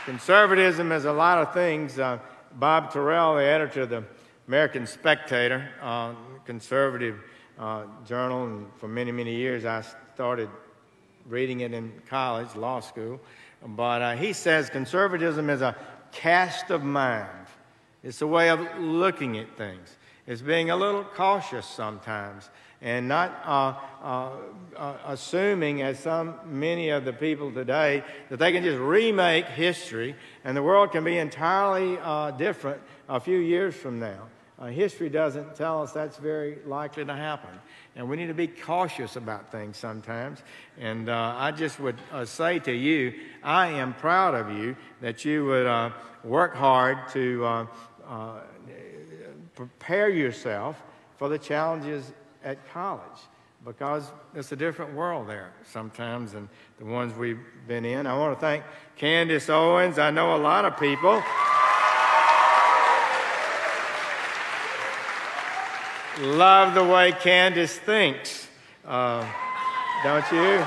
Conservatism is a lot of things. Bob Terrell, the editor of the American Spectator, conservative journal, and for many, many years I started reading it in college, law school. But he says conservatism is a cast of mind. It's a way of looking at things. It's being a little cautious sometimes and not assuming, as many of the people today, that they can just remake history and the world can be entirely different a few years from now. History doesn't tell us that's very likely to happen. And we need to be cautious about things sometimes. And I just would say to you, I am proud of you that you would work hard to prepare yourself for the challenges at college, because it's a different world there sometimes than the ones we've been in. I want to thank Candace Owens. I know a lot of people love the way Candace thinks, don't you?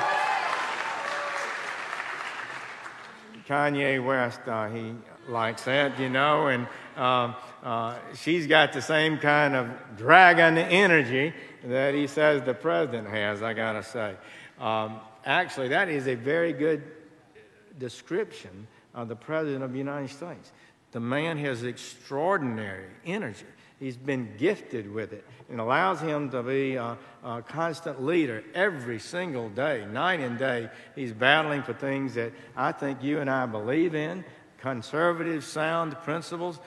Kanye West, he likes that, you know, and she's got the same kind of dragon energy that he says the president has, I gotta say. Actually, that is a very good description of the president of the United States. The man has extraordinary energy. He's been gifted with it and allows him to be a constant leader every single day, night and day. He's battling for things that I think you and I believe in, conservative, sound principles,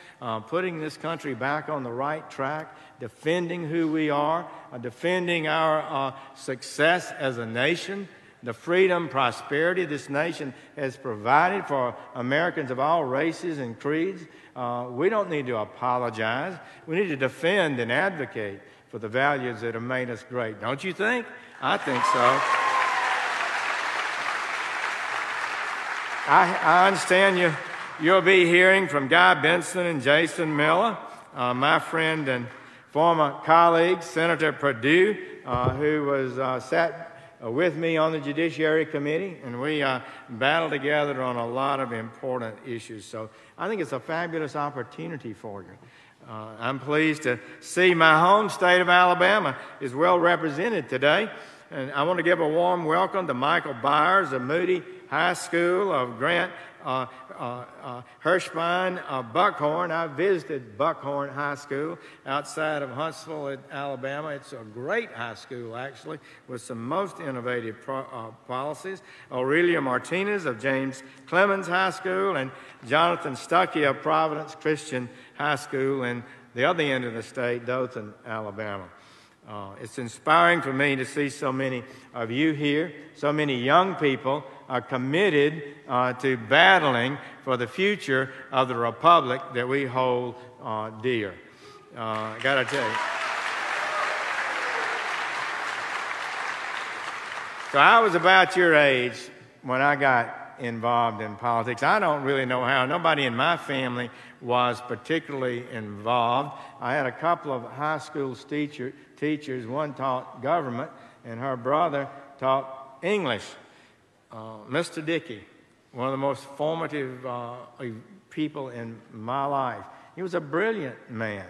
putting this country back on the right track, defending who we are, defending our success as a nation, the freedom, prosperity this nation has provided for Americans of all races and creeds. We don't need to apologize. We need to defend and advocate for the values that have made us great. Don't you think? I think so. I understand you'll be hearing from Guy Benson and Jason Miller, my friend and former colleague, Senator Perdue, who was sat with me on the Judiciary Committee, and we battled together on a lot of important issues. So I think it's a fabulous opportunity for you. I'm pleased to see my home state of Alabama is well represented today. And I want to give a warm welcome to Michael Byers of Moody High School, of Grant Hirschbein of Buckhorn. I visited Buckhorn High School outside of Huntsville, Alabama. It's a great high school, actually, with some most innovative policies. Aurelia Martinez of James Clemens High School, and Jonathan Stuckey of Providence Christian High School in the other end of the state, Dothan, Alabama. It's inspiring for me to see so many of you here. So many young people are committed to battling for the future of the republic that we hold dear. I gotta tell you. So I was about your age when I got involved in politics. I don't really know how. Nobody in my family was particularly involved. I had a couple of high school teachers. One taught government, and her brother taught English. Mr. Dickey, one of the most formative people in my life. He was a brilliant man.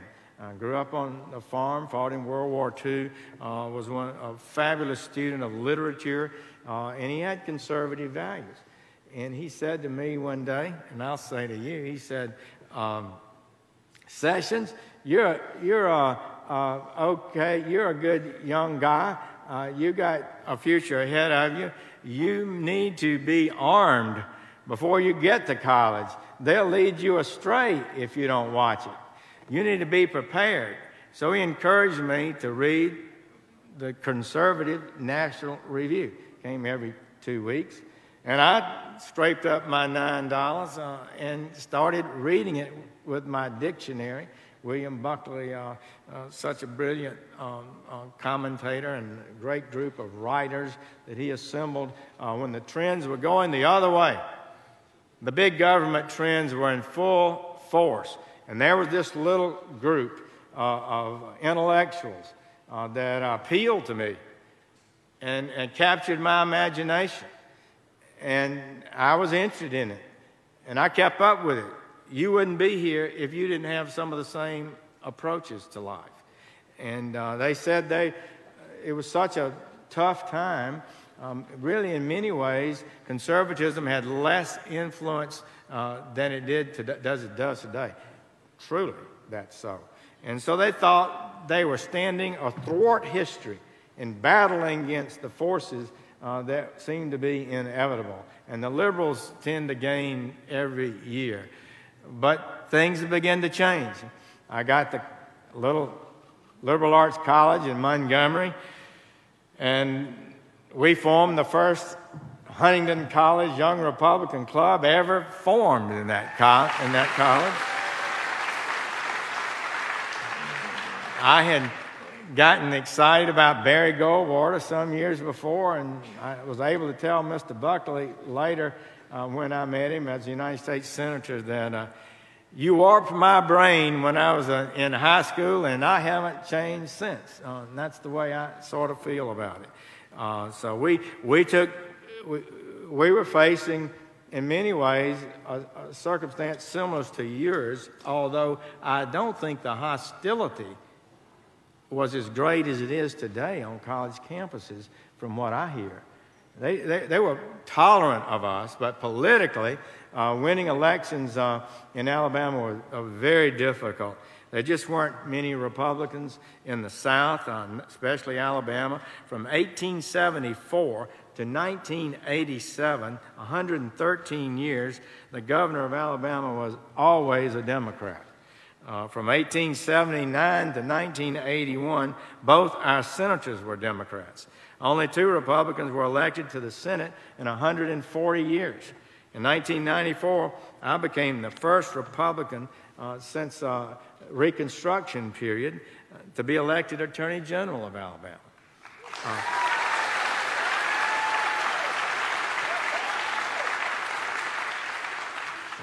Grew up on a farm, fought in World War II, was a fabulous student of literature, and he had conservative values. And he said to me one day, and I'll say to you, he said, Sessions, you're okay, you're a good young guy. You got a future ahead of you. You need to be armed before you get to college. They'll lead you astray if you don't watch it. You need to be prepared. So he encouraged me to read the Conservative National Review. Came every 2 weeks. And I scraped up my $9 and started reading it with my dictionary. William Buckley, such a brilliant commentator and a great group of writers that he assembled when the trends were going the other way. The big government trends were in full force. And there was this little group of intellectuals that appealed to me and captured my imagination. And I was interested in it. And I kept up with it. You wouldn't be here if you didn't have some of the same approaches to life. And they said it was such a tough time. Really, in many ways, conservatism had less influence than it does today. Truly, that's so. And so they thought they were standing athwart history and battling against the forces that seemed to be inevitable. And the liberals tend to gain every year. But things began to change. I got the little liberal arts college in Montgomery, and we formed the first Huntington College Young Republican Club ever formed in that college. I had gotten excited about Barry Goldwater some years before, and I was able to tell Mr. Buckley later when I met him as a United States Senator that you warped my brain when I was in high school, and I haven't changed since. And that's the way I sort of feel about it. So we were facing, in many ways, a circumstance similar to yours, although I don't think the hostility was as great as it is today on college campuses, from what I hear. They were tolerant of us, but politically, winning elections in Alabama was very difficult. There just weren't many Republicans in the South, especially Alabama. From 1874 to 1987, 113 years, the governor of Alabama was always a Democrat. From 1879 to 1981, both our senators were Democrats. Only 2 Republicans were elected to the Senate in 140 years. In 1994, I became the first Republican since Reconstruction period to be elected Attorney General of Alabama.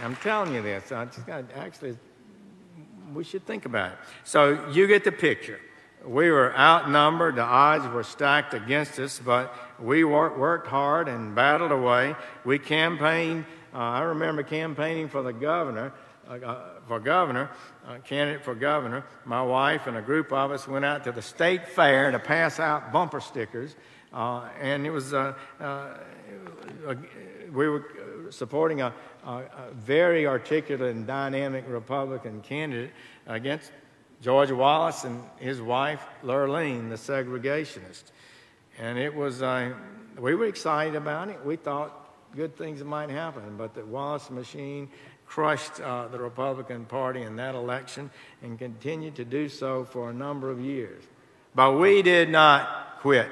I'm telling you this. We should think about it. So you get the picture. We were outnumbered. The odds were stacked against us, but we worked hard and battled away. We campaigned. I remember campaigning for the governor, candidate for governor. My wife and a group of us went out to the state fair to pass out bumper stickers, and it was we were supporting a very articulate and dynamic Republican candidate against George Wallace and his wife, Lurleen, the segregationist. And it was, we were excited about it. We thought good things might happen, but the Wallace machine crushed the Republican Party in that election and continued to do so for a number of years. But we did not quit.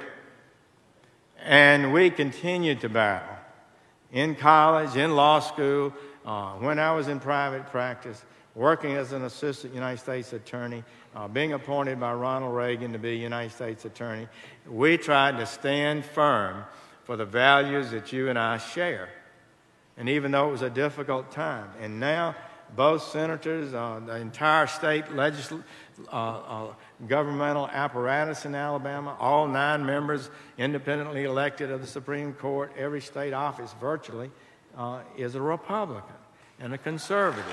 And we continued to battle. In college, in law school, when I was in private practice, working as an assistant United States attorney, being appointed by Ronald Reagan to be United States attorney, we tried to stand firm for the values that you and I share. And even though it was a difficult time, and now both senators, the entire state governmental apparatus in Alabama, all 9 members independently elected of the Supreme Court, every state office virtually is a Republican and a conservative.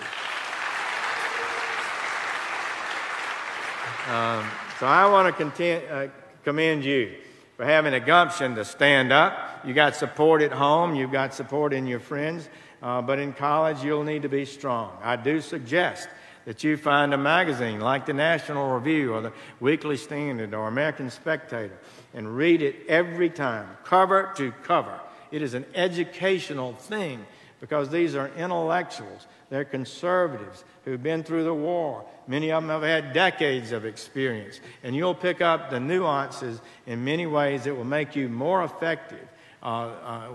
So I want to commend you for having the gumption to stand up. You got support at home, you've got support in your friends, but in college you'll need to be strong. I do suggest that you find a magazine like the National Review or the Weekly Standard or American Spectator and read it every time, cover to cover. It is an educational thing because these are intellectuals. They're conservatives who've been through the war. Many of them have had decades of experience. And you'll pick up the nuances in many ways that will make you more effective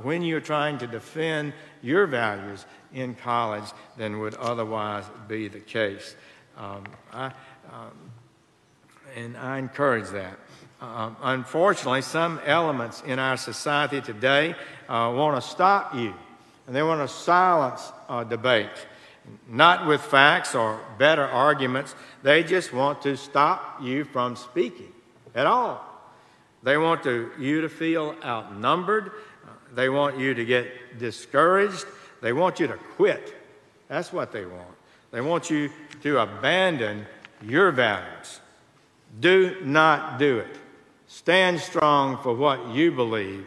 when you're trying to defend your values in college than would otherwise be the case. And I encourage that. Unfortunately, some elements in our society today want to stop you, and they want to silence debate. Not with facts or better arguments. They just want to stop you from speaking at all. They want you to feel outnumbered. They want you to get discouraged. They want you to quit. That's what they want. They want you to abandon your values. Do not do it. Stand strong for what you believe.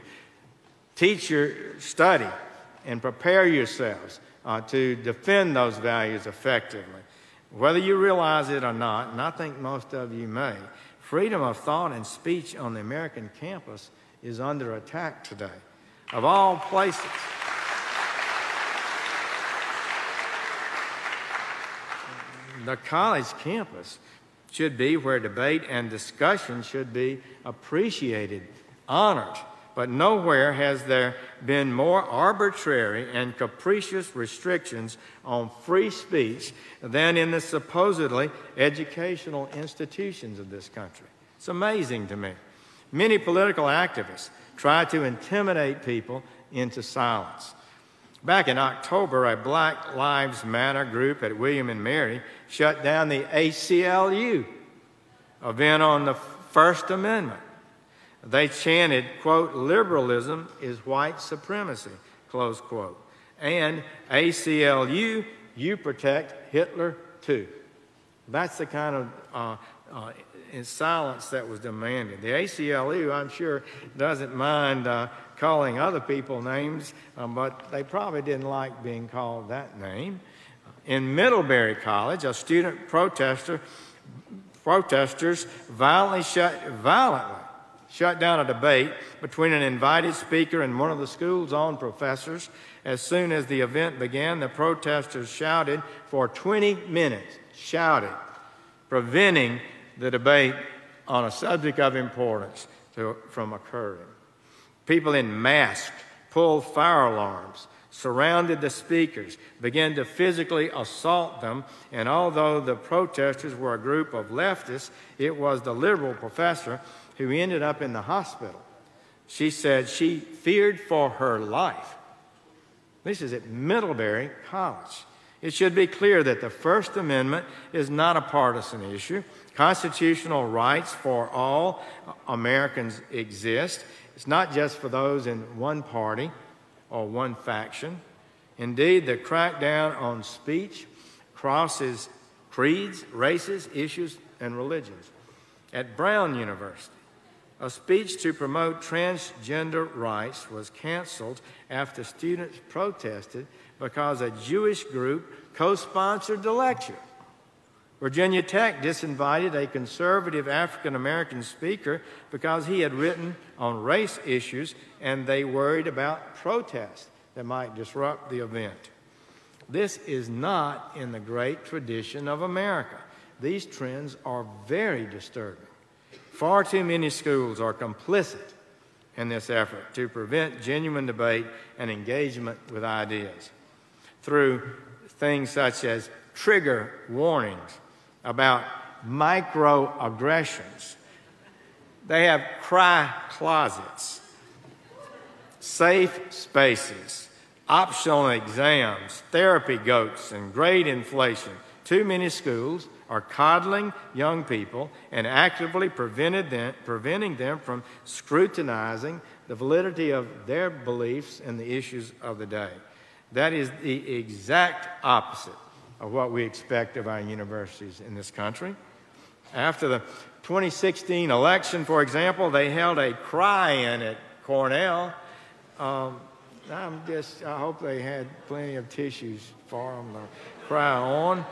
Study, and prepare yourselves to defend those values effectively. Whether you realize it or not, and I think most of you may, freedom of thought and speech on the American campus is under attack today, of all places. The college campus should be where debate and discussion should be appreciated, honored, but nowhere has there been more arbitrary and capricious restrictions on free speech than in the supposedly educational institutions of this country. It's amazing to me. Many political activists try to intimidate people into silence. Back in October, a Black Lives Matter group at William and Mary shut down the ACLU event on the First Amendment. They chanted, quote, "Liberalism is white supremacy," close quote. And ACLU, you protect Hitler too. That's the kind of silence that was demanded. The ACLU, I'm sure, doesn't mind calling other people names, but they probably didn't like being called that name. In Middlebury College, a student protesters violently shut down a debate between an invited speaker and one of the school's own professors. As soon as the event began, the protesters shouted for 20 minutes, preventing the debate on a subject of importance from occurring. People in masks pulled fire alarms, surrounded the speakers, began to physically assault them, and although the protesters were a group of leftists, it was the liberal professor who ended up in the hospital. She said she feared for her life. This is at Middlebury College. It should be clear that the First Amendment is not a partisan issue. Constitutional rights for all Americans exist. It's not just for those in one party or one faction. Indeed, the crackdown on speech crosses creeds, races, issues, and religions. At Brown University, a speech to promote transgender rights was canceled after students protested because a Jewish group co-sponsored the lecture. Virginia Tech disinvited a conservative African-American speaker because he had written on race issues and they worried about protests that might disrupt the event. This is not in the great tradition of America. These trends are very disturbing. Far too many schools are complicit in this effort to prevent genuine debate and engagement with ideas through things such as trigger warnings about microaggressions. They have cry closets, safe spaces, optional exams, therapy goats, and grade inflation. Too many schools are coddling young people and actively preventing them from scrutinizing the validity of their beliefs and the issues of the day. That is the exact opposite of what we expect of our universities in this country. After the 2016 election, for example, they held a cry-in at Cornell. I hope they had plenty of tissues for them to cry on.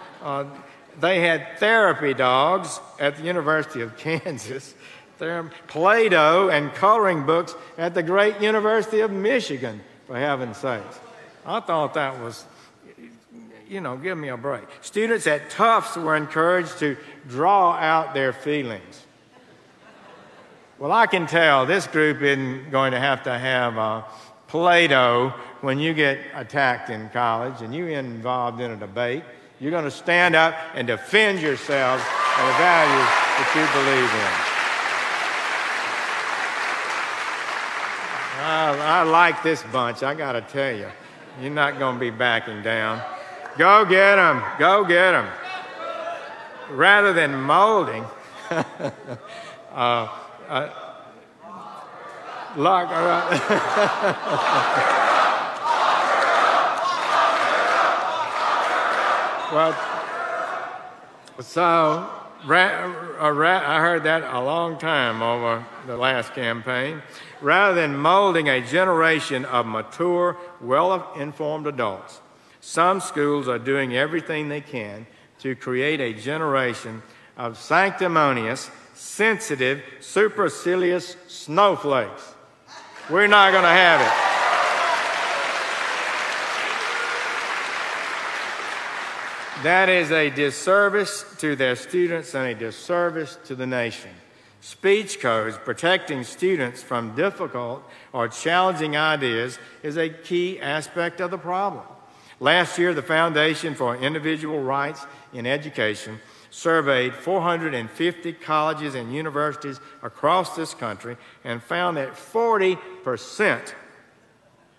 They had therapy dogs at the University of Kansas, Play-Doh and coloring books at the great University of Michigan, for heaven's sakes. I thought that was, give me a break. Students at Tufts were encouraged to draw out their feelings. Well, I can tell this group isn't going to have Play-Doh when you get attacked in college and you're involved in a debate. You're going to stand up and defend yourselves and the values that you believe in. I like this bunch, I got to tell you. You're not going to be backing down. Go get them. Go get them. Rather than molding, Well, so I heard that a long time over the last campaign. Rather than molding a generation of mature, well-informed adults, some schools are doing everything they can to create a generation of sanctimonious, sensitive, supercilious snowflakes. We're not going to have it. That is a disservice to their students and a disservice to the nation. Speech codes protecting students from difficult or challenging ideas is a key aspect of the problem. Last year, the Foundation for Individual Rights in Education surveyed 450 colleges and universities across this country and found that 40%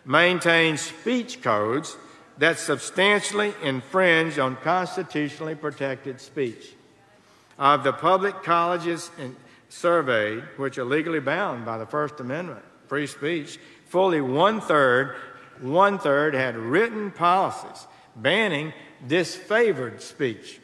maintain speech codes that substantially infringe on constitutionally protected speech. Of the public colleges surveyed, which are legally bound by the First Amendment, free speech, fully one-third had written policies banning disfavored speech.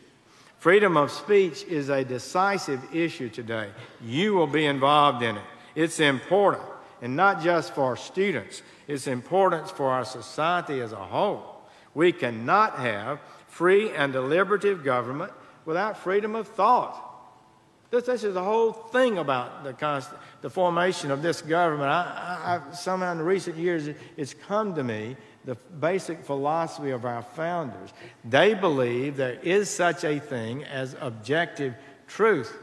Freedom of speech is a decisive issue today. You will be involved in it. It's important, and not just for students. It's important for our society as a whole. We cannot have free and deliberative government without freedom of thought. This is the whole thing about the formation of this government. Somehow in recent years, it's come to me, the basic philosophy of our founders. They believe there is such a thing as objective truth.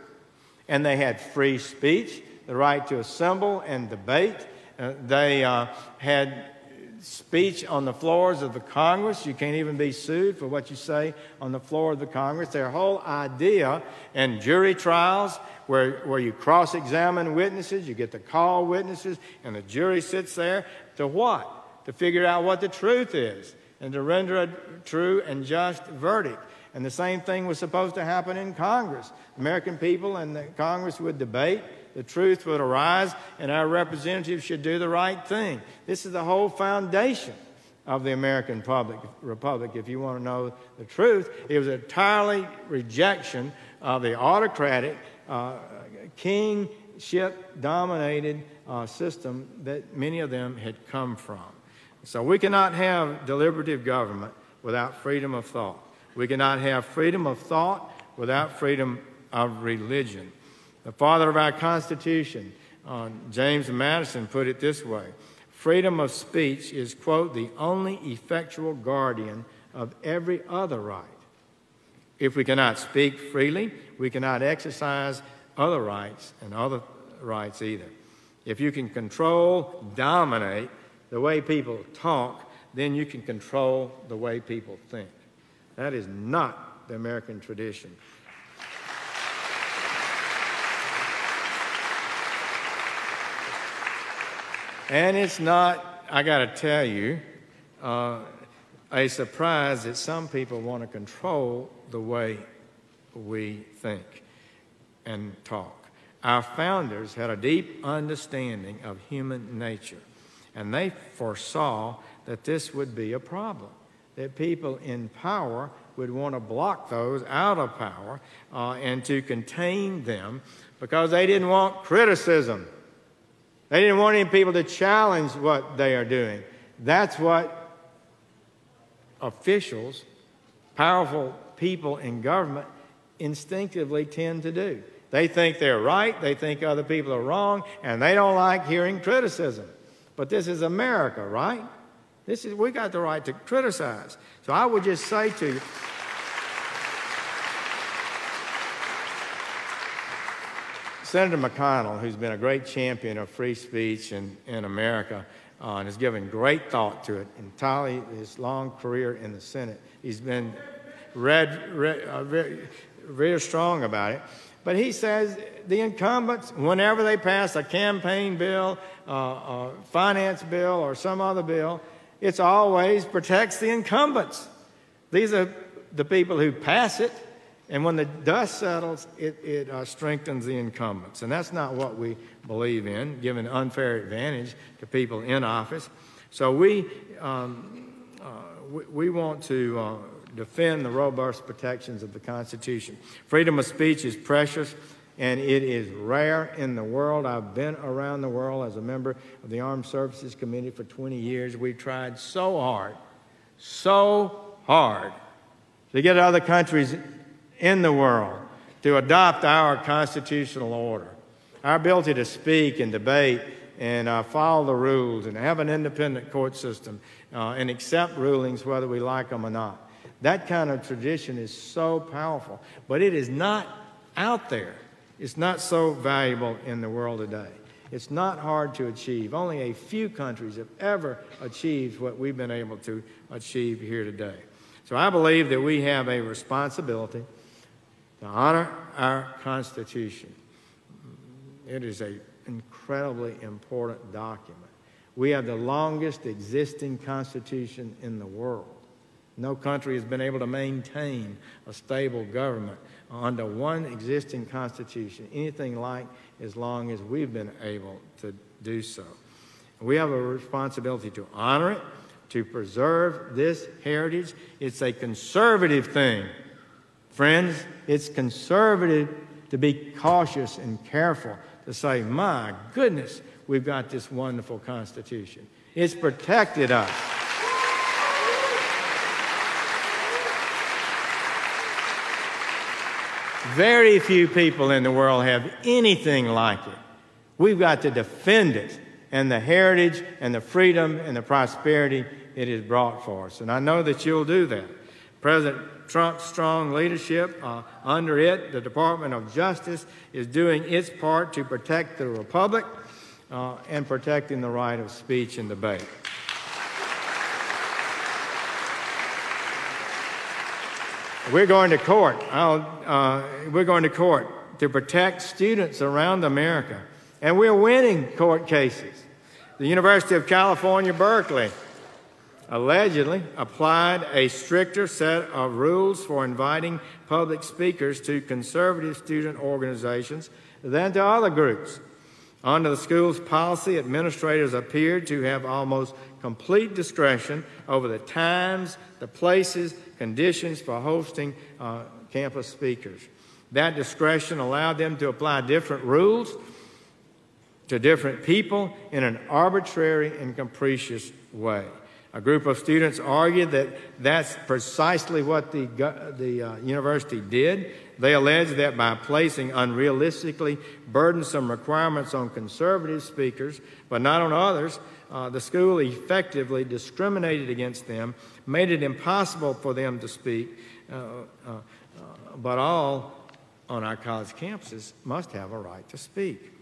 And they had free speech, the right to assemble and debate. They had speech on the floors of the Congress. You can't even be sued for what you say on the floor of the Congress. Their whole idea, and jury trials where you cross-examine witnesses, you get to call witnesses, and the jury sits there to what? To figure out what the truth is and to render a true and just verdict. And the same thing was supposed to happen in Congress. American people and the Congress would debate, the truth would arise, and our representatives should do the right thing. This is the whole foundation of the American Republic, if you want to know the truth. It was an entirely rejection of the autocratic, kingship-dominated system that many of them had come from. So we cannot have deliberative government without freedom of thought. We cannot have freedom of thought without freedom of religion. The father of our Constitution, James Madison, put it this way: freedom of speech is, quote, the only effectual guardian of every other right. If we cannot speak freely, we cannot exercise other rights and other rights either. If you can control, dominate the way people talk, then you can control the way people think. That is not the American tradition. And it's not, I got to tell you, a surprise that some people want to control the way we think and talk. Our founders had a deep understanding of human nature, and they foresaw that this would be a problem, that people in power would want to block those out of power and to contain them because they didn't want criticism. They didn't want any people to challenge what they are doing. That's what officials, powerful people in government, instinctively tend to do. They think they're right, they think other people are wrong, and they don't like hearing criticism. But this is America, right? We got the right to criticize. So I would just say to you, Senator McConnell, who's been a great champion of free speech in America and has given great thought to it entirely his long career in the Senate. He's been very strong about it. But he says the incumbents, whenever they pass a campaign bill, a finance bill, or some other bill, it always protects the incumbents. These are the people who pass it. And when the dust settles, it strengthens the incumbents. And that's not what we believe in, giving unfair advantage to people in office. So we want to defend the robust protections of the Constitution. Freedom of speech is precious, and it is rare in the world. I've been around the world as a member of the Armed Services Committee for 20 years. We've tried so hard to get other countries in the world to adopt our constitutional order. Our ability to speak and debate and follow the rules and have an independent court system and accept rulings whether we like them or not. That kind of tradition is so powerful, but it is not out there. It's not so valuable in the world today. It's not hard to achieve. Only a few countries have ever achieved what we've been able to achieve here today. So I believe that we have a responsibility to honor our Constitution. It is an incredibly important document. We have the longest existing Constitution in the world. No country has been able to maintain a stable government under one existing Constitution, anything like as long as we've been able to do so. We have a responsibility to honor it, to preserve this heritage. It's a conservative thing. Friends, it's conservative to be cautious and careful, to say, my goodness, we've got this wonderful Constitution. It's protected us. Very few people in the world have anything like it. We've got to defend it and the heritage and the freedom and the prosperity it has brought for us. And I know that you'll do that. President Trump's strong leadership under it, the Department of Justice, is doing its part to protect the Republic and protecting the right of speech and debate. We're going to court. We're going to court to protect students around America. And we're winning court cases. The University of California, Berkeley, allegedly applied a stricter set of rules for inviting public speakers to conservative student organizations than to other groups. Under the school's policy, administrators appeared to have almost complete discretion over the times, the places, conditions for hosting campus speakers. That discretion allowed them to apply different rules to different people in an arbitrary and capricious way. A group of students argued that that's precisely what the university did. They alleged that by placing unrealistically burdensome requirements on conservative speakers, but not on others, the school effectively discriminated against them, made it impossible for them to speak, but all on our college campuses must have a right to speak.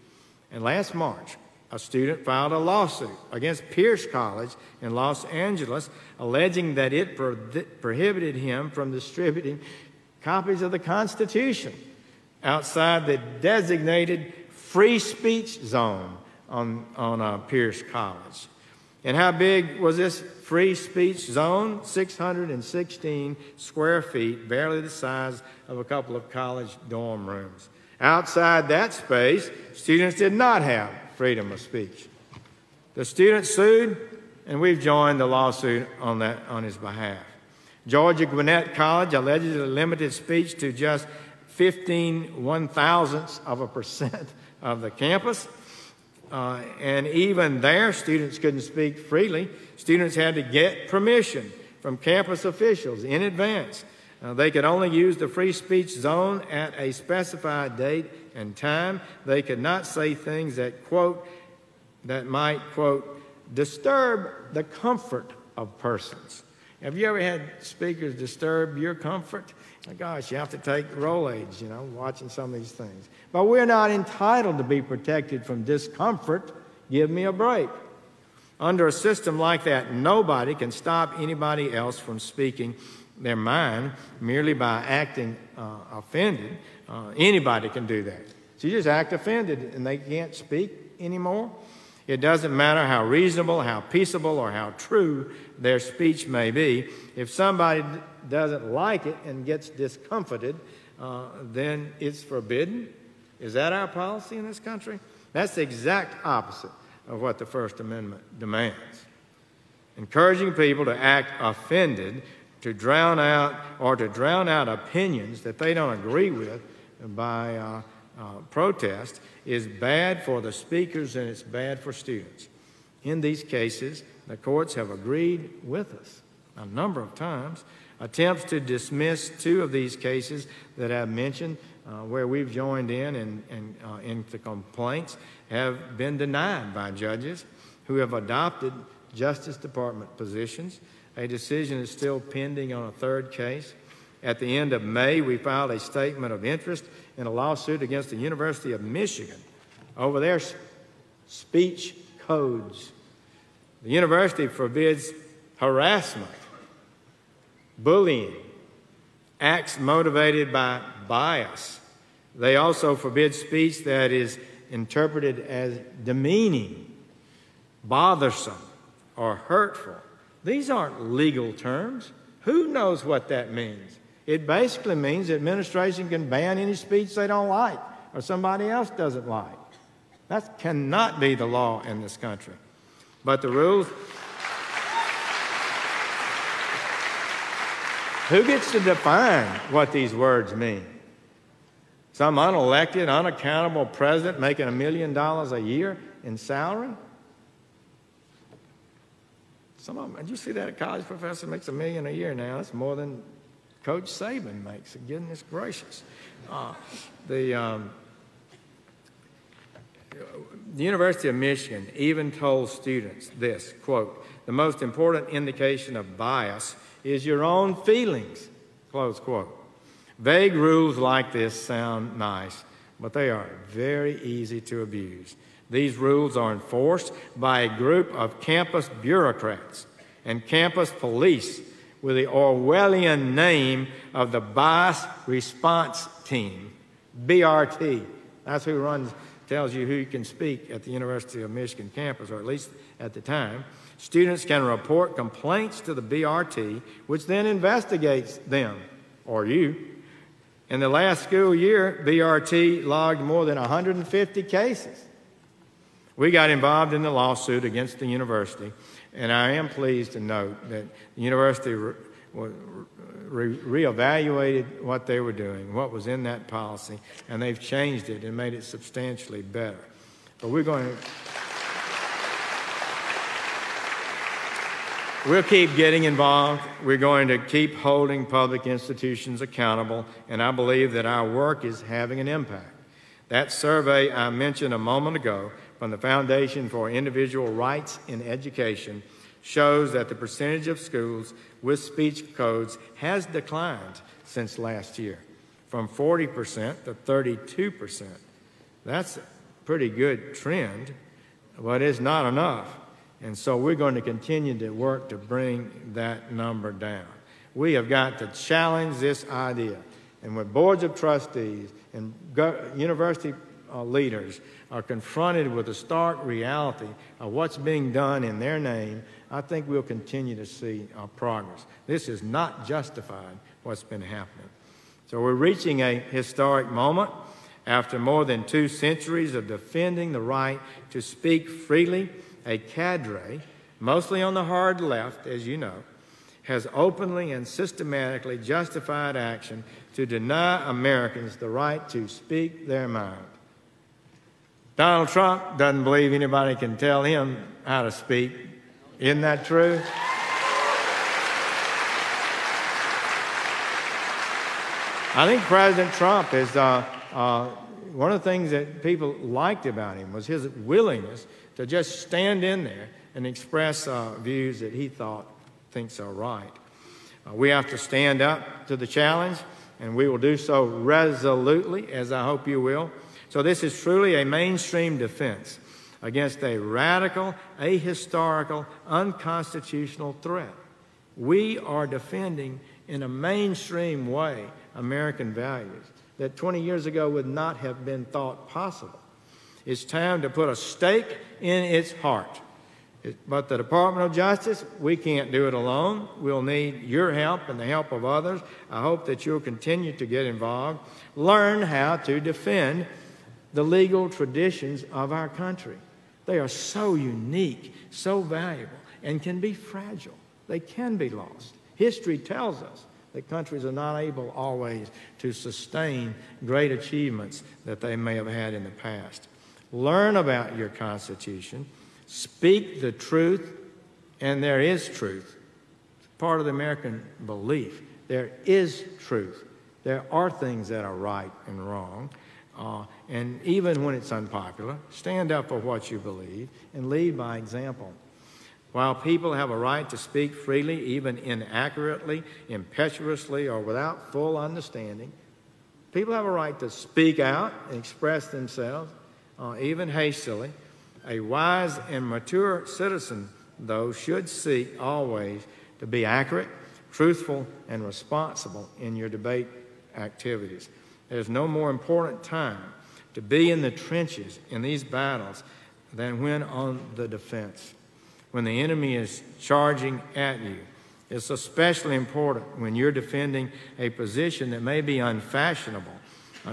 And last March, a student filed a lawsuit against Pierce College in Los Angeles, alleging that it prohibited him from distributing copies of the Constitution outside the designated free speech zone on Pierce College. And how big was this free speech zone? 616 square feet, barely the size of a couple of college dorm rooms. Outside that space, students did not have freedom of speech. The student sued, and we've joined the lawsuit on his behalf. Georgia Gwinnett College allegedly limited speech to just 0.15% of the campus. And even there, students couldn't speak freely. Students had to get permission from campus officials in advance. They could only use the free speech zone at a specified date and time. They could not say things that, quote, that might, quote, disturb the comfort of persons. Have you ever had speakers disturb your comfort? Oh, gosh, you have to take Rolaids, watching some of these things. But we're not entitled to be protected from discomfort. Give me a break. Under a system like that, nobody can stop anybody else from speaking their mind merely by acting offended. Anybody can do that. So you just act offended and they can't speak anymore. It doesn't matter how reasonable, how peaceable, or how true their speech may be. If somebody doesn't like it and gets discomforted, then it's forbidden. Is that our policy in this country? That's the exact opposite of what the First Amendment demands. Encouraging people to act offended to drown out opinions that they don't agree with by protest is bad for the speakers and it's bad for students. In these cases, the courts have agreed with us a number of times. Attempts to dismiss 2 of these cases that I've mentioned, where we've joined in the complaints, have been denied by judges who have adopted Justice Department positions. A decision is still pending on a 3rd case. At the end of May, we filed a statement of interest in a lawsuit against the University of Michigan over their speech codes. The university forbids harassment, bullying, acts motivated by bias. They also forbid speech that is interpreted as demeaning, bothersome, or hurtful. These aren't legal terms. Who knows what that means? It basically means the administration can ban any speech they don't like or somebody else doesn't like. That cannot be the law in this country. But the rules... Who gets to define what these words mean? Some unelected, unaccountable president making $1 million a year in salary? Some of them, did you see that a college professor makes $1 million a year now? That's more than Coach Saban makes. Goodness gracious. The University of Michigan even told students this, quote, "The most important indication of bias is your own feelings," close quote. Vague rules like this sound nice, but they are very easy to abuse. These rules are enforced by a group of campus bureaucrats and campus police with the Orwellian name of the Bias Response Team, BRT. That's who tells you who can speak at the University of Michigan campus, or at least at the time. Students can report complaints to the BRT, which then investigates them, or you. In the last school year, BRT logged more than 150 cases. We got involved in the lawsuit against the university, and I am pleased to note that the university reevaluated what they were doing, what was in that policy, and they've changed it and made it substantially better. But we'll keep getting involved. We're going to keep holding public institutions accountable, and I believe that our work is having an impact. That survey I mentioned a moment ago from the Foundation for Individual Rights in Education shows that the percentage of schools with speech codes has declined since last year, from 40% to 32%. That's a pretty good trend, but it's not enough. And so we're going to continue to work to bring that number down. We have got to challenge this idea. And when boards of trustees and university leaders are confronted with the stark reality of what's being done in their name, I think we'll continue to see progress. This is not justified, what's been happening. So we're reaching a historic moment. After more than 2 centuries of defending the right to speak freely, a cadre, mostly on the hard left, as you know, has openly and systematically justified action to deny Americans the right to speak their mind. Donald Trump doesn't believe anybody can tell him how to speak. Isn't that true? I think President Trump is, one of the things that people liked about him was his willingness to just stand in there and express views that he thinks are right. We have to stand up to the challenge, and we will do so resolutely, as I hope you will. So this is truly a mainstream defense against a radical, ahistorical, unconstitutional threat. We are defending in a mainstream way American values that 20 years ago would not have been thought possible. It's time to put a stake in its heart. But the Department of Justice, we can't do it alone. We'll need your help and the help of others. I hope that you'll continue to get involved. Learn how to defend the legal traditions of our country. They are so unique, so valuable, and can be fragile. They can be lost. history tells us that countries are not able always to sustain great achievements that they may have had in the past. Learn about your Constitution, speak the truth, and there is truth. It's part of the American belief. There is truth. There are things that are right and wrong. And even when it's unpopular, stand up for what you believe and lead by example. While people have a right to speak freely, even inaccurately, impetuously, or without full understanding, people have a right to speak out and express themselves, even hastily. A wise and mature citizen, though, should seek always to be accurate, truthful, and responsible in your debate activities. There's no more important time to be in the trenches in these battles than when on the defense. When the enemy is charging at you, it's especially important when you're defending a position that may be unfashionable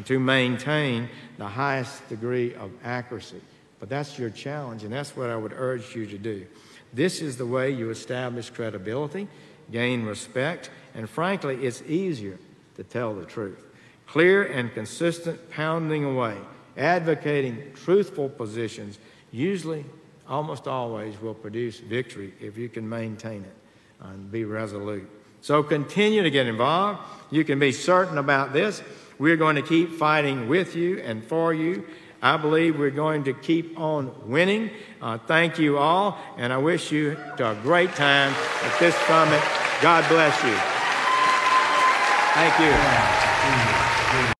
to maintain the highest degree of accuracy. But that's your challenge, and that's what I would urge you to do. This is the way you establish credibility, gain respect, and frankly, it's easier to tell the truth. Clear and consistent pounding away, advocating truthful positions, usually, almost always, will produce victory if you can maintain it and be resolute. So continue to get involved. You can be certain about this. We're going to keep fighting with you and for you. I believe we're going to keep on winning. Thank you all, and I wish you a great time at this summit. God bless you. Thank you.